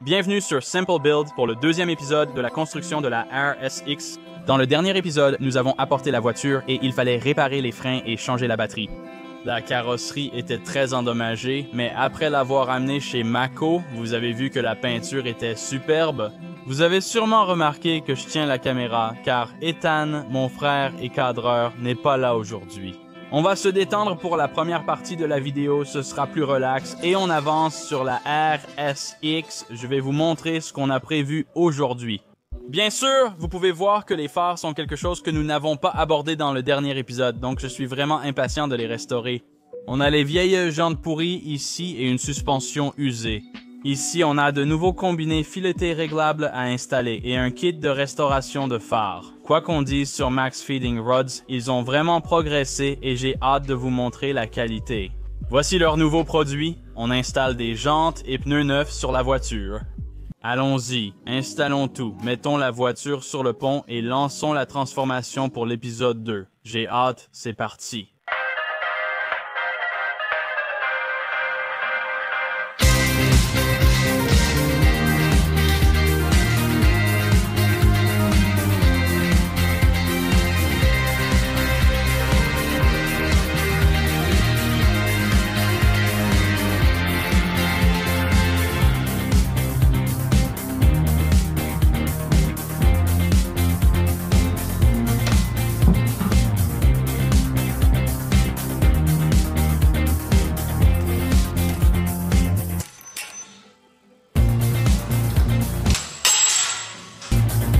Bienvenue sur Simple Build pour le deuxième épisode de la construction de la RSX. Dans le dernier épisode, nous avons apporté la voiture et il fallait réparer les freins et changer la batterie. La carrosserie était très endommagée, mais après l'avoir amenée chez Mako, vous avez vu que la peinture était superbe. Vous avez sûrement remarqué que je tiens la caméra, car Ethan, mon frère et cadreur, n'est pas là aujourd'hui. On va se détendre pour la première partie de la vidéo, ce sera plus relax, et on avance sur la RSX. Je vais vous montrer ce qu'on a prévu aujourd'hui. Bien sûr, vous pouvez voir que les phares sont quelque chose que nous n'avons pas abordé dans le dernier épisode, donc je suis vraiment impatient de les restaurer. On a les vieilles jantes pourries ici et une suspension usée. Ici, on a de nouveaux combinés filetés réglables à installer et un kit de restauration de phares. Quoi qu'on dise sur Max Feeding Rods, ils ont vraiment progressé et j'ai hâte de vous montrer la qualité. Voici leurs nouveaux produits. On installe des jantes et pneus neufs sur la voiture. Allons-y, installons tout, mettons la voiture sur le pont et lançons la transformation pour l'épisode 2. J'ai hâte, c'est parti.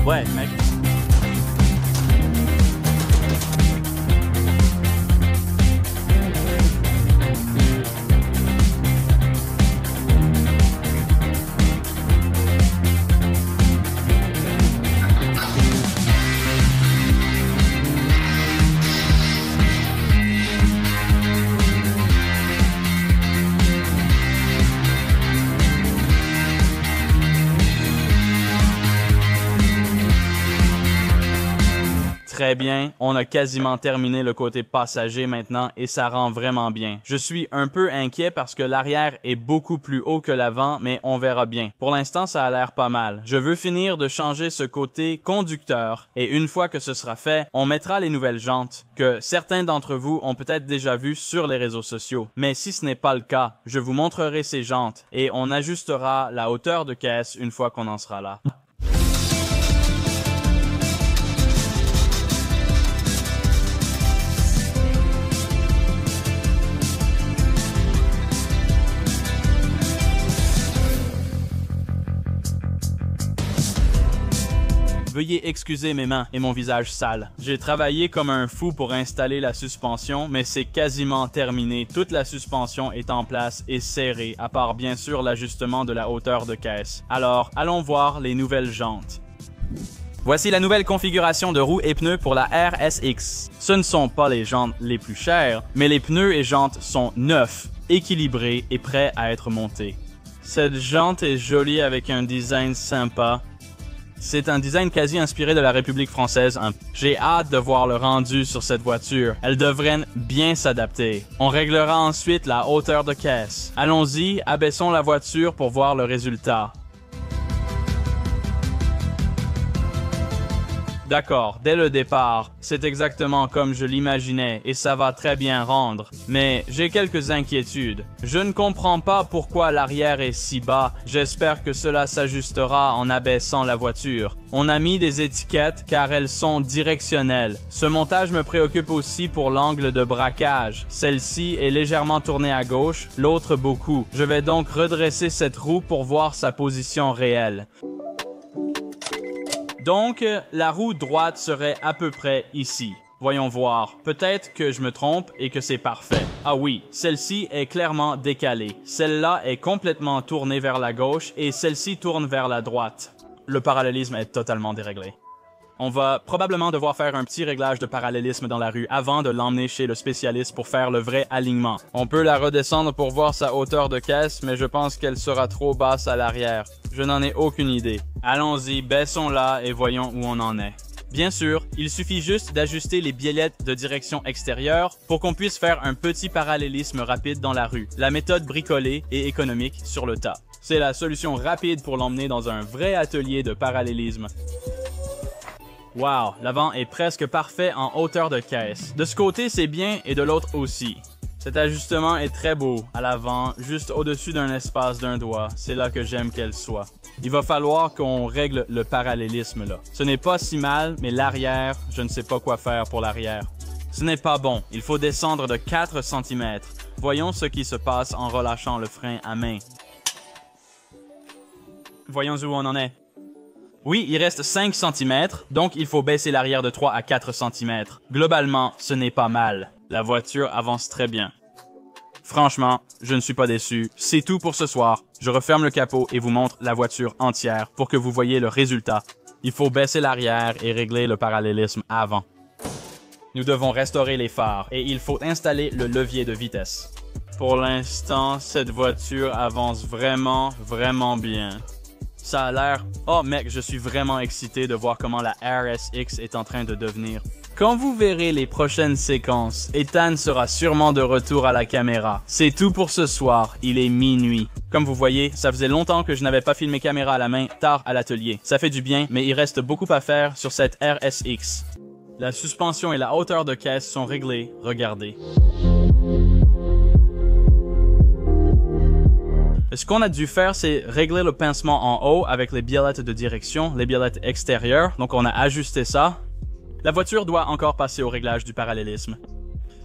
Ouais, mec. Très bien, on a quasiment terminé le côté passager maintenant et ça rend vraiment bien. Je suis un peu inquiet parce que l'arrière est beaucoup plus haut que l'avant, mais on verra bien. Pour l'instant, ça a l'air pas mal. Je veux finir de changer ce côté conducteur et une fois que ce sera fait, on mettra les nouvelles jantes que certains d'entre vous ont peut-être déjà vues sur les réseaux sociaux. Mais si ce n'est pas le cas, je vous montrerai ces jantes et on ajustera la hauteur de caisse une fois qu'on en sera là. Veuillez excuser mes mains et mon visage sale. J'ai travaillé comme un fou pour installer la suspension, mais c'est quasiment terminé. Toute la suspension est en place et serrée, à part bien sûr l'ajustement de la hauteur de caisse. Alors, allons voir les nouvelles jantes. Voici la nouvelle configuration de roues et pneus pour la RSX. Ce ne sont pas les jantes les plus chères, mais les pneus et jantes sont neufs, équilibrés et prêts à être montés. Cette jante est jolie avec un design sympa. C'est un design quasi inspiré de la République française. J'ai hâte de voir le rendu sur cette voiture. Elle devrait bien s'adapter. On réglera ensuite la hauteur de caisse. Allons-y, abaissons la voiture pour voir le résultat. D'accord, dès le départ, c'est exactement comme je l'imaginais et ça va très bien rendre. Mais j'ai quelques inquiétudes. Je ne comprends pas pourquoi l'arrière est si bas. J'espère que cela s'ajustera en abaissant la voiture. On a mis des étiquettes car elles sont directionnelles. Ce montage me préoccupe aussi pour l'angle de braquage. Celle-ci est légèrement tournée à gauche, l'autre beaucoup. Je vais donc redresser cette roue pour voir sa position réelle. Donc, la roue droite serait à peu près ici. Voyons voir. Peut-être que je me trompe et que c'est parfait. Ah oui, celle-ci est clairement décalée. Celle-là est complètement tournée vers la gauche et celle-ci tourne vers la droite. Le parallélisme est totalement déréglé. On va probablement devoir faire un petit réglage de parallélisme dans la rue avant de l'emmener chez le spécialiste pour faire le vrai alignement. On peut la redescendre pour voir sa hauteur de caisse, mais je pense qu'elle sera trop basse à l'arrière. Je n'en ai aucune idée. Allons-y, baissons-la et voyons où on en est. Bien sûr, il suffit juste d'ajuster les biellettes de direction extérieure pour qu'on puisse faire un petit parallélisme rapide dans la rue. La méthode bricolée et économique sur le tas. C'est la solution rapide pour l'emmener dans un vrai atelier de parallélisme. Wow, l'avant est presque parfait en hauteur de caisse. De ce côté, c'est bien et de l'autre aussi. Cet ajustement est très beau, à l'avant, juste au-dessus d'un espace d'un doigt. C'est là que j'aime qu'elle soit. Il va falloir qu'on règle le parallélisme là. Ce n'est pas si mal, mais l'arrière, je ne sais pas quoi faire pour l'arrière. Ce n'est pas bon, il faut descendre de 4 cm. Voyons ce qui se passe en relâchant le frein à main. Voyons où on en est. Oui, il reste 5 cm, donc il faut baisser l'arrière de 3 à 4 cm. Globalement, ce n'est pas mal. La voiture avance très bien. Franchement, je ne suis pas déçu. C'est tout pour ce soir. Je referme le capot et vous montre la voiture entière pour que vous voyez le résultat. Il faut baisser l'arrière et régler le parallélisme avant. Nous devons restaurer les phares et il faut installer le levier de vitesse. Pour l'instant, cette voiture avance vraiment bien. Ça a l'air... Oh mec, je suis vraiment excité de voir comment la RSX est en train de devenir. Quand vous verrez les prochaines séquences, Ethan sera sûrement de retour à la caméra. C'est tout pour ce soir, il est minuit. Comme vous voyez, ça faisait longtemps que je n'avais pas filmé caméra à la main tard à l'atelier. Ça fait du bien, mais il reste beaucoup à faire sur cette RSX. La suspension et la hauteur de caisse sont réglées, regardez. Ce qu'on a dû faire, c'est régler le pincement en haut avec les biellettes de direction, les biellettes extérieures. Donc on a ajusté ça. La voiture doit encore passer au réglage du parallélisme.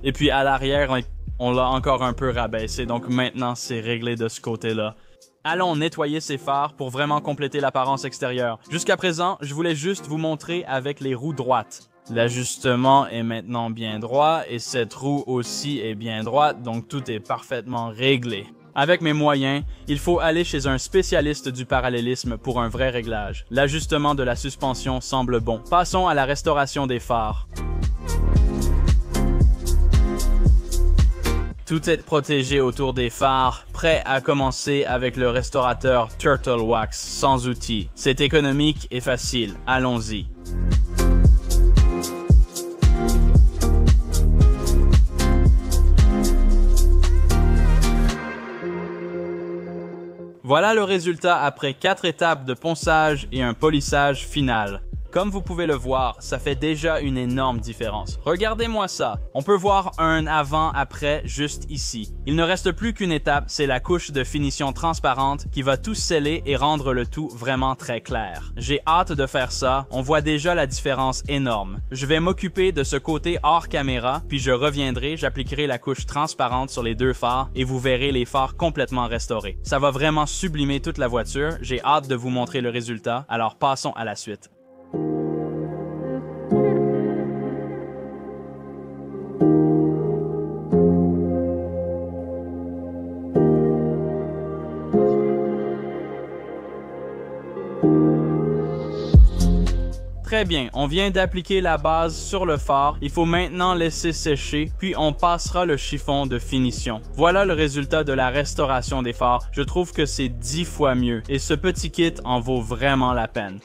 Et puis à l'arrière, on l'a encore un peu rabaissé, donc maintenant c'est réglé de ce côté-là. Allons nettoyer ces phares pour vraiment compléter l'apparence extérieure. Jusqu'à présent, je voulais juste vous montrer avec les roues droites. L'ajustement est maintenant bien droit et cette roue aussi est bien droite, donc tout est parfaitement réglé. Avec mes moyens, il faut aller chez un spécialiste du parallélisme pour un vrai réglage. L'ajustement de la suspension semble bon. Passons à la restauration des phares. Tout est protégé autour des phares, prêt à commencer avec le restaurateur Turtle Wax sans outils. C'est économique et facile. Allons-y. Voilà le résultat après 4 étapes de ponçage et un polissage final. Comme vous pouvez le voir, ça fait déjà une énorme différence. Regardez-moi ça. On peut voir un avant-après juste ici. Il ne reste plus qu'une étape, c'est la couche de finition transparente qui va tout sceller et rendre le tout vraiment très clair. J'ai hâte de faire ça, on voit déjà la différence énorme. Je vais m'occuper de ce côté hors caméra, puis je reviendrai, j'appliquerai la couche transparente sur les deux phares et vous verrez les phares complètement restaurés. Ça va vraiment sublimer toute la voiture, j'ai hâte de vous montrer le résultat, alors passons à la suite. Très bien, on vient d'appliquer la base sur le phare, il faut maintenant laisser sécher, puis on passera le chiffon de finition. Voilà le résultat de la restauration des phares, je trouve que c'est 10 fois mieux, et ce petit kit en vaut vraiment la peine.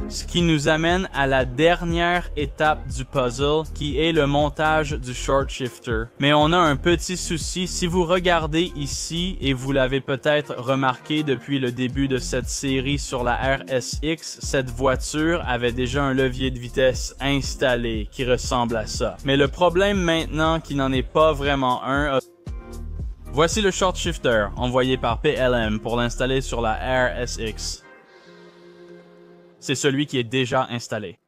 Ce qui nous amène à la dernière étape du puzzle qui est le montage du short shifter. Mais on a un petit souci, si vous regardez ici et vous l'avez peut-être remarqué depuis le début de cette série sur la RSX, cette voiture avait déjà un levier de vitesse installé qui ressemble à ça. Mais le problème maintenant qui n'en est pas vraiment un, voici le short shifter envoyé par PLM pour l'installer sur la RSX. C'est celui qui est déjà installé.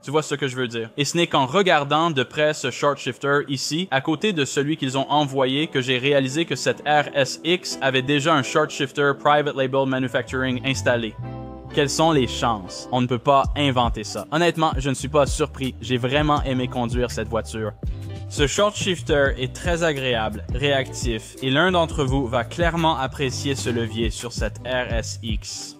Tu vois ce que je veux dire? Et ce n'est qu'en regardant de près ce short shifter ici, à côté de celui qu'ils ont envoyé, que j'ai réalisé que cette RSX avait déjà un short shifter Private Label Manufacturing installé. Quelles sont les chances? On ne peut pas inventer ça. Honnêtement, je ne suis pas surpris. J'ai vraiment aimé conduire cette voiture. Ce short shifter est très agréable, réactif, et l'un d'entre vous va clairement apprécier ce levier sur cette RSX.